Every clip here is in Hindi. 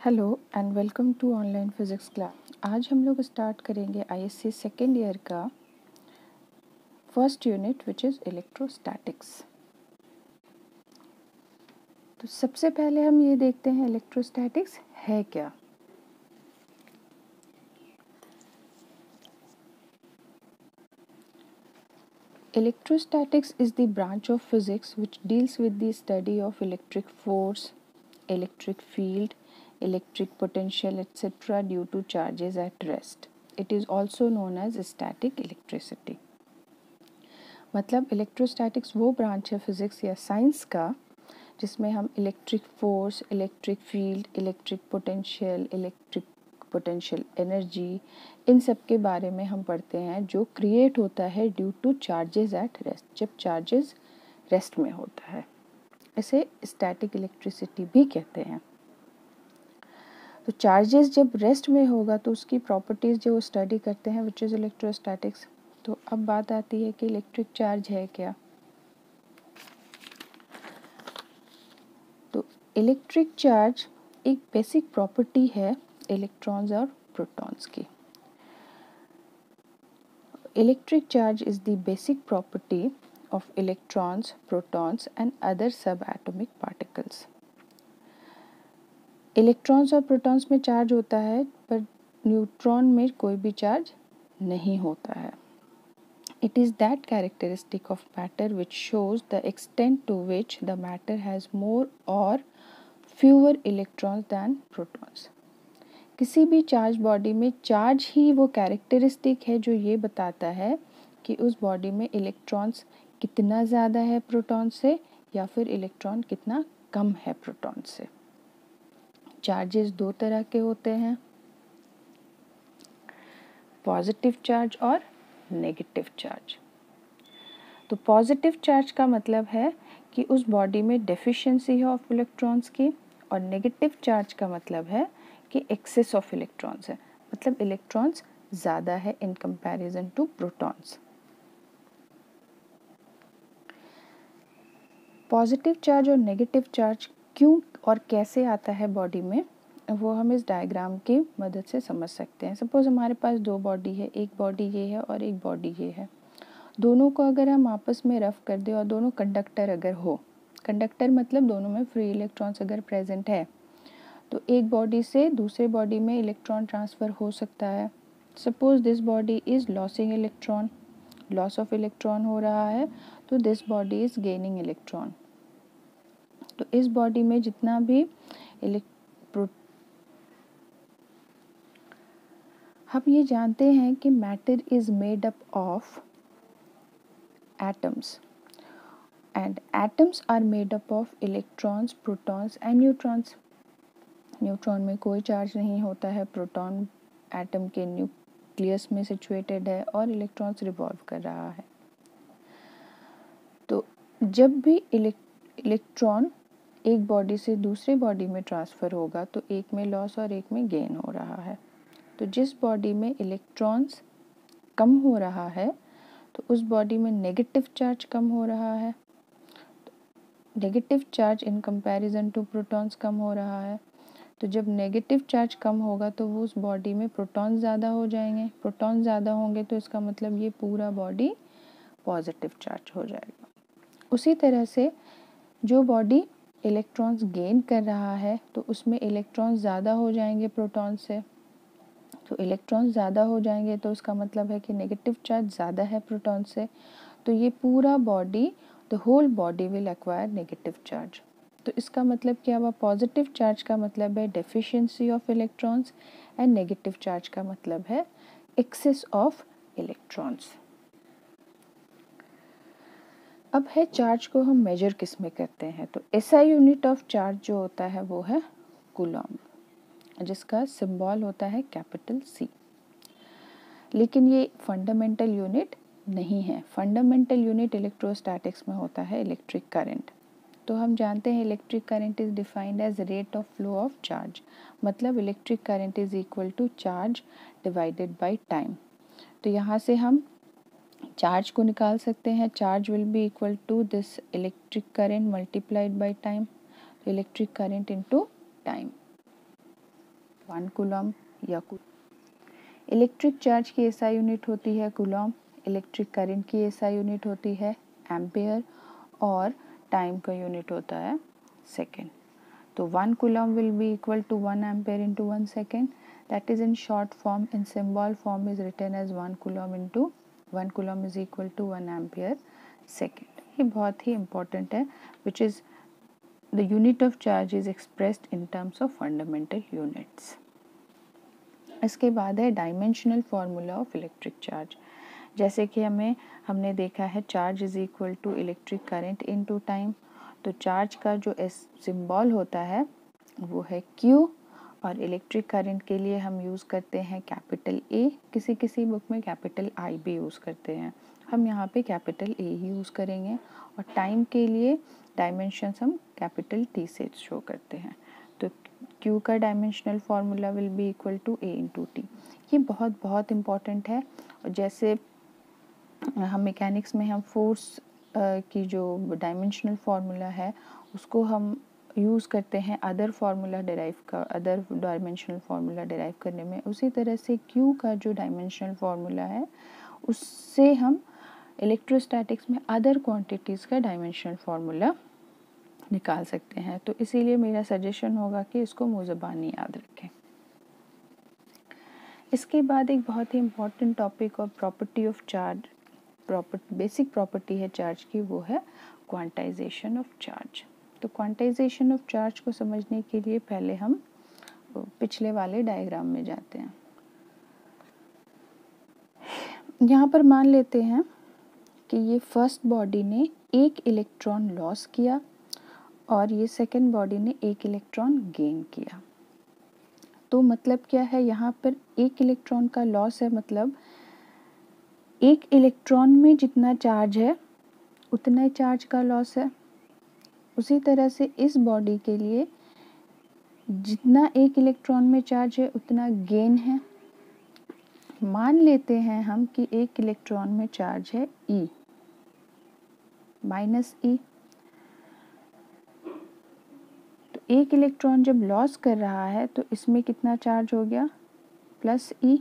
Hello and welcome to online physics class. आज हम लोग स्टार्ट करेंगे आईएससी सेकेंड ईयर का first unit which is electrostatics. तो सबसे पहले हम ये देखते हैं इलेक्ट्रोस्टैटिक्स है क्या। Electrostatics is the branch of physics which deals with the study of electric force, electric field, electric potential, etc. due to charges at rest. It is also known as static electricity. मतलब इलेक्ट्रोस्टैटिक्स वो ब्रांच है फिज़िक्स या साइंस का जिसमें हम electric force, electric field, electric potential energy, इन सब के बारे में हम पढ़ते हैं जो क्रिएट होता है due two charges at rest, जब चार्जेस रेस्ट में होता है। इसे स्टैटिक इलेक्ट्रिसिटी भी कहते हैं। तो चार्जेस जब रेस्ट में होगा तो उसकी प्रॉपर्टीज़ जो स्टडी करते हैं विच इज़ इलेक्ट्रोस्टैटिक्स। तो अब बात आती है कि इलेक्ट्रिक चार्ज है क्या। तो इलेक्ट्रिक चार्ज एक बेसिक प्रॉपर्टी है इलेक्ट्रॉन्स और प्रोटॉन्स की। Electric charge is the basic property of electrons, protons and other subatomic particles. Electrons और प्रोटॉन्स में चार्ज होता है पर न्यूट्रॉन में कोई भी चार्ज नहीं होता है। It is that characteristic of matter which shows the extent to which the matter has more or fewer electrons than protons. किसी भी चार्ज बॉडी में चार्ज ही वो कैरेक्टरिस्टिक है जो ये बताता है कि उस बॉडी में इलेक्ट्रॉन्स कितना ज़्यादा है प्रोटॉन से या फिर इलेक्ट्रॉन कितना कम है प्रोटॉन से। चार्जेस दो तरह के होते हैं, पॉजिटिव चार्ज और नेगेटिव चार्ज। तो पॉजिटिव चार्ज का मतलब है कि उस बॉडी में डेफिशिएंसी है ऑफ इलेक्ट्रॉन्स की, और नेगेटिव चार्ज का मतलब है कि एक्सेस ऑफ इलेक्ट्रॉन्स है, मतलब इलेक्ट्रॉन्स ज़्यादा है in comparison to protons. Positive charge और नेगेटिव चार्ज क्यों और कैसे आता है बॉडी में, वो हम इस डायग्राम की मदद से समझ सकते हैं। सपोज हमारे पास दो बॉडी है, एक बॉडी ये है और एक बॉडी ये है। दोनों को अगर हम आपस में रफ कर दें और दोनों कंडक्टर अगर हो, कंडक्टर मतलब दोनों में फ्री इलेक्ट्रॉन्स अगर प्रेजेंट है, तो एक बॉडी से दूसरे बॉडी में इलेक्ट्रॉन ट्रांसफ़र हो सकता है। Suppose this body is losing electron, loss of electron हो रहा है, तो this body is gaining electron. तो इस बॉडी में जितना भी हम ये जानते हैं कि matter is made up of atoms and atoms are made up of electrons, protons and neutrons. Neutron में कोई चार्ज नहीं होता है, प्रोटॉन एटम के न्यूक्लियस में सिचुएटेड है और इलेक्ट्रॉन्स रिवॉल्व कर रहा है। तो जब भी इलेक्ट्रॉन एक बॉडी से दूसरे बॉडी में ट्रांसफ़र होगा तो एक में लॉस और एक में गेन हो रहा है। तो जिस बॉडी में इलेक्ट्रॉन्स कम हो रहा है तो उस बॉडी में नेगेटिव चार्ज कम हो रहा है, negative charge in comparison to protons कम हो रहा है। तो जब नेगेटिव चार्ज कम होगा तो वो उस बॉडी में प्रोटॉन ज़्यादा हो जाएंगे, प्रोटॉन ज़्यादा होंगे तो इसका मतलब ये पूरा बॉडी पॉजिटिव चार्ज हो जाएगा। उसी तरह से जो बॉडी इलेक्ट्रॉन्स गेन कर रहा है तो उसमें इलेक्ट्रॉन्स ज़्यादा हो जाएंगे प्रोटॉन से, तो इलेक्ट्रॉन्स ज़्यादा हो जाएंगे तो उसका मतलब है कि नेगेटिव चार्ज ज़्यादा है प्रोटॉन से, तो ये पूरा body, the whole body will acquire negative charge. तो इसका मतलब क्या हुआ, पॉजिटिव चार्ज का मतलब है deficiency of electrons and negative charge का मतलब है एक्सेस ऑफ इलेक्ट्रॉन्स। अब है चार्ज को हम मेजर किस में करते हैं। तो एसआई यूनिट ऑफ चार्ज जो होता है वो है कूलम्ब, जिसका सिंबल होता है कैपिटल C। लेकिन ये फंडामेंटल यूनिट नहीं है। फंडामेंटल यूनिट इलेक्ट्रोस्टैटिक्स में होता है इलेक्ट्रिक करंट। तो हम जानते हैं electric current is defined as rate of flow of charge, मतलब electric current is equal to charge divided by time. तो यहाँ से हम चार्ज को निकाल सकते हैं, charge will be equal to this electric current multiplied by time, तो electric current into time. 1 coulomb या इलेक्ट्रिक चार्ज की एसआई यूनिट होती है कूलम, इलेक्ट्रिक करंट की एसआई यूनिट होती है एम्पियर और टाइम का यूनिट होता है सेकेंड। तो 1 coulomb will be equal to 1 ampere into 1 second. That is in short form. In symbol form is written as 1 coulomb is equal to 1 ampere second. ये बहुत ही important है, which is the unit of charge is expressed in terms of fundamental units. इसके बाद है dimensional formula of electric charge. जैसे कि हमने देखा है charge is equal to electric current into time. तो चार्ज का जो सिंबल होता है वो है Q और इलेक्ट्रिक करंट के लिए हम यूज़ करते हैं कैपिटल A, किसी किसी बुक में कैपिटल I भी यूज़ करते हैं, हम यहाँ पे कैपिटल A ही यूज़ करेंगे। और टाइम के लिए डायमेंशंस हम कैपिटल T से शो करते हैं। तो Q का dimensional formula will be equal to A into T। ये बहुत बहुत इम्पॉर्टेंट है। और जैसे हम मैकेनिक्स में हम फोर्स की जो डायमेंशनल फार्मूला है उसको हम यूज़ करते हैं अदर डायमेंशनल फार्मूला डिराइव करने में, उसी तरह से Q का जो डायमेंशनल फार्मूला है उससे हम इलेक्ट्रोस्टैटिक्स में अदर क्वांटिटीज़ का डायमेंशनल फार्मूला निकाल सकते हैं। तो इसीलिए मेरा सजेशन होगा कि इसको मुँह ज़बानी याद रखें। इसके बाद एक बहुत ही इम्पॉर्टेंट टॉपिक और property of charge, basic property है चार्ज की, वो है क्वांटाइजेशन ऑफ चार्ज। तो क्वांटाइजेशन ऑफ चार्ज को समझने के लिए पहले हम पिछले वाले डायग्राम में जाते हैं। यहाँ पर मान लेते हैं कि ये फर्स्ट बॉडी ने एक इलेक्ट्रॉन लॉस किया और ये सेकेंड बॉडी ने एक इलेक्ट्रॉन गेन किया। तो मतलब क्या है, यहाँ पर एक इलेक्ट्रॉन का लॉस है, मतलब एक इलेक्ट्रॉन में जितना चार्ज है उतना चार्ज का लॉस है। उसी तरह से इस बॉडी के लिए जितना एक इलेक्ट्रॉन में चार्ज है उतना गेन है। मान लेते हैं हम कि एक इलेक्ट्रॉन में चार्ज है E माइनस E। तो एक इलेक्ट्रॉन जब लॉस कर रहा है तो इसमें कितना चार्ज हो गया, प्लस E।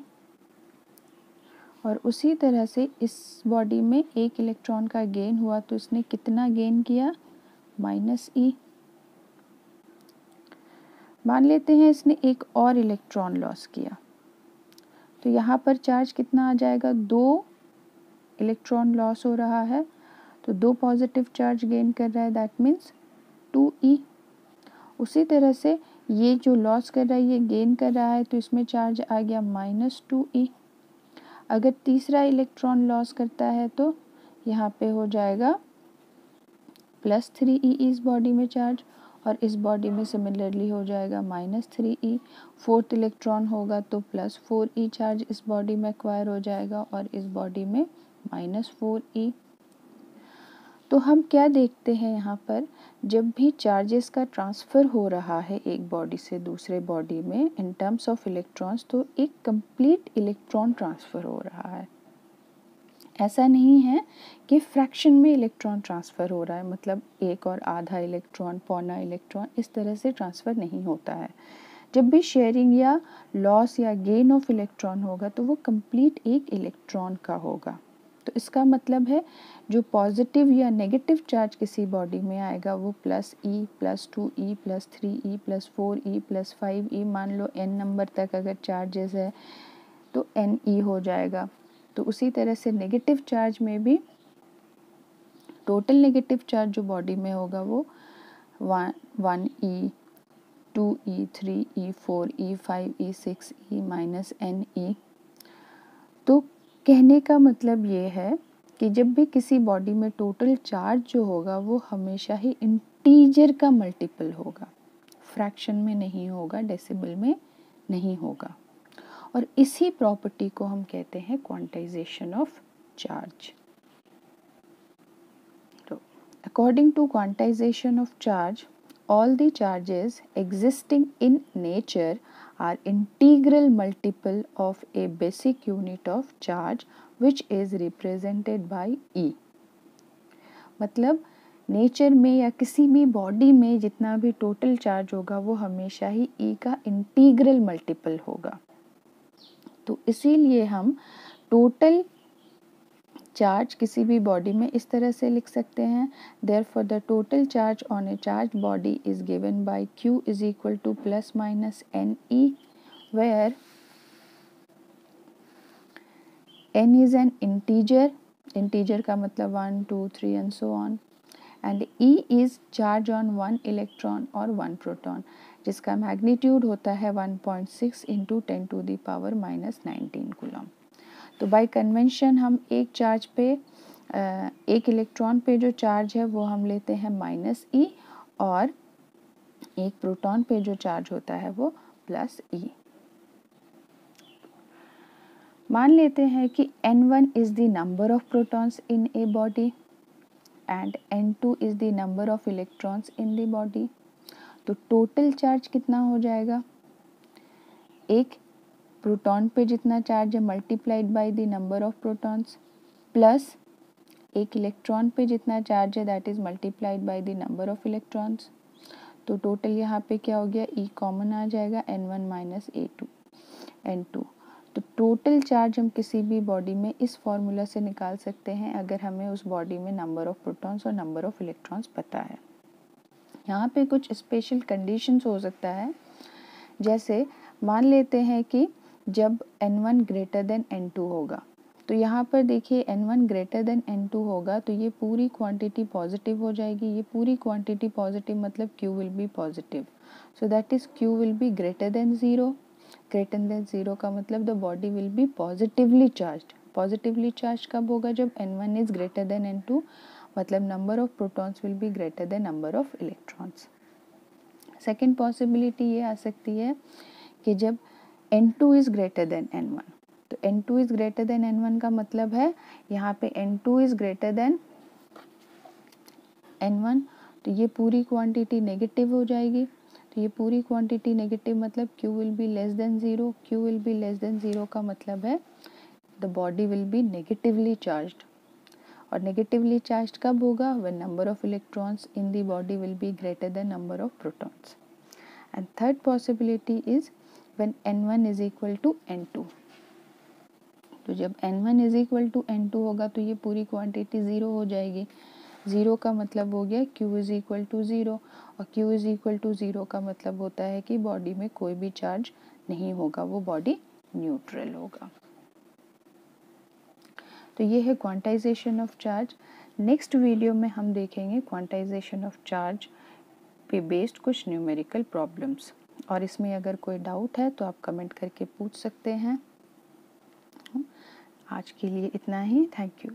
और उसी तरह से इस बॉडी में एक इलेक्ट्रॉन का गेन हुआ तो इसने कितना गेन किया, माइनस E। मान लेते हैं इसने एक और इलेक्ट्रॉन लॉस किया तो यहाँ पर चार्ज कितना आ जाएगा, 2 इलेक्ट्रॉन लॉस हो रहा है तो 2 पॉजिटिव चार्ज गेन कर रहा है, दैट मीन्स 2E। उसी तरह से ये जो लॉस कर रहा है ये गेन कर रहा है तो इसमें चार्ज आ गया माइनस 2E। अगर तीसरा इलेक्ट्रॉन लॉस करता है तो यहाँ पे हो जाएगा प्लस 3E इस बॉडी में चार्ज, और इस बॉडी में सिमिलरली हो जाएगा माइनस 3E। फोर्थ इलेक्ट्रॉन होगा तो प्लस 4E चार्ज इस बॉडी में एक्वायर हो जाएगा और इस बॉडी में माइनस 4E। तो हम क्या देखते हैं यहाँ पर, जब भी चार्जेस का ट्रांसफ़र हो रहा है एक बॉडी से दूसरे बॉडी में इन टर्म्स ऑफ इलेक्ट्रॉन्स, तो एक कंप्लीट इलेक्ट्रॉन ट्रांसफ़र हो रहा है। ऐसा नहीं है कि फ्रैक्शन में इलेक्ट्रॉन ट्रांसफ़र हो रहा है, मतलब एक और आधा इलेक्ट्रॉन, पौना इलेक्ट्रॉन, इस तरह से ट्रांसफ़र नहीं होता है। जब भी शेयरिंग या लॉस या गेन ऑफ इलेक्ट्रॉन होगा तो वो कंप्लीट एक इलेक्ट्रॉन का होगा। तो इसका मतलब है जो पॉजिटिव या नेगेटिव चार्ज किसी बॉडी में आएगा वो plus E, plus 2E, plus 3E, plus 4E, plus 5E, मान लो n नंबर तक अगर चार्जेस है तो NE हो जाएगा। तो उसी तरह से नेगेटिव चार्ज में भी टोटल नेगेटिव चार्ज जो बॉडी में होगा वो 1E, 2E, 3E, 4E, 5E, 6E minus NE। तो कहने का मतलब ये है कि जब भी किसी बॉडी में टोटल चार्ज जो होगा वो हमेशा ही इंटीजर का मल्टीपल होगा, फ्रैक्शन में नहीं होगा, डेसिमल में नहीं होगा। और इसी प्रॉपर्टी को हम कहते हैं क्वांटाइजेशन ऑफ चार्ज। तो according to quantization of charge, all the charges existing in nature are integral multiple of a basic unit of charge which is represented by E। मतलब नेचर में या किसी भी बॉडी में जितना भी टोटल चार्ज होगा वो हमेशा ही E का इंटीग्रल मल्टीपल होगा। तो इसीलिए हम टोटल चार्ज किसी भी बॉडी में इस तरह से लिख सकते हैं, therefore the total charge on a charged body is given by Q is equal to plus minus NE, where N is an integer का मतलब 1 2 3 and so on, and E is charge on one electron or one proton, जिसका मैग्नीट्यूड होता है 1.6 into 10 to the power minus 19 coulomb. तो बाय कन्वेंशन हम एक चार्ज पे एक इलेक्ट्रॉन पे जो चार्ज है वो हम लेते हैं माइनस ई, और एक प्रोटॉन पे जो चार्ज होता है वो प्लस ई। मान लेते हैं कि N1 is the number of protons in a body and N2 is the number of electrons in the body. तो टोटल चार्ज कितना हो जाएगा, एक प्रोटॉन पे जितना चार्ज है multiplied by the number of protons, plus एक इलेक्ट्रॉन पे जितना चार्ज है that is multiplied by the number of electrons. तो टोटल यहाँ पे क्या हो गया, E कॉमन आ जाएगा, N1 माइनस N2। तो टोटल चार्ज हम किसी भी बॉडी में इस फॉर्मूला से निकाल सकते हैं अगर हमें उस बॉडी में नंबर ऑफ प्रोटॉन्स और नंबर ऑफ इलेक्ट्रॉन्स पता है। यहाँ पे कुछ स्पेशल कंडीशंस हो सकता है, जैसे मान लेते हैं कि जब N1 ग्रेटर देन N2 होगा, तो यहाँ पर देखिए N1 ग्रेटर देन N2 होगा तो ये पूरी क्वांटिटी पॉजिटिव हो जाएगी। ये पूरी क्वांटिटी पॉजिटिव मतलब Q will B positive, so that is Q will be greater then 0। Greater than 0 का मतलब the body will B positively charged. Positively charge कब होगा, जब N1 is greater than N2, मतलब number of protons will be greater than number of electrons. Second possibility ये आ सकती है कि जब N2 is greater than N1, तो N2 is greater than N1 का मतलब है यहाँ पे N2 is greater than N1, तो ये पूरी क्वांटिटी नेगेटिव हो जाएगी। तो ये पूरी क्वांटिटी नेगेटिव मतलब Q will be less than 0। Q will be less than 0 का मतलब है the body will be negatively charged. और नेगेटिवली चार्ज्ड कब होगा, when number of electrons in the body will be greater than number of protons. And third possibility is when N1 is equal to N2। तो जब N1 is equal to N2 होगा तो ये पूरी क्वांटिटी 0 हो जाएगी। 0 का मतलब हो गया Q इज इक्वल टू 0, और Q इज इक्वल टू 0 का मतलब होता है कि बॉडी में कोई भी चार्ज नहीं होगा, वो बॉडी न्यूट्रल होगा। तो ये है quantization of charge. Next video में हम देखेंगे क्वांटाइजेशन ऑफ चार्ज पे बेस्ड कुछ न्यूमेरिकल प्रॉब्लम्स, और इसमें अगर कोई डाउट है तो आप कमेंट करके पूछ सकते हैं। आज के लिए इतना ही, थैंक यू।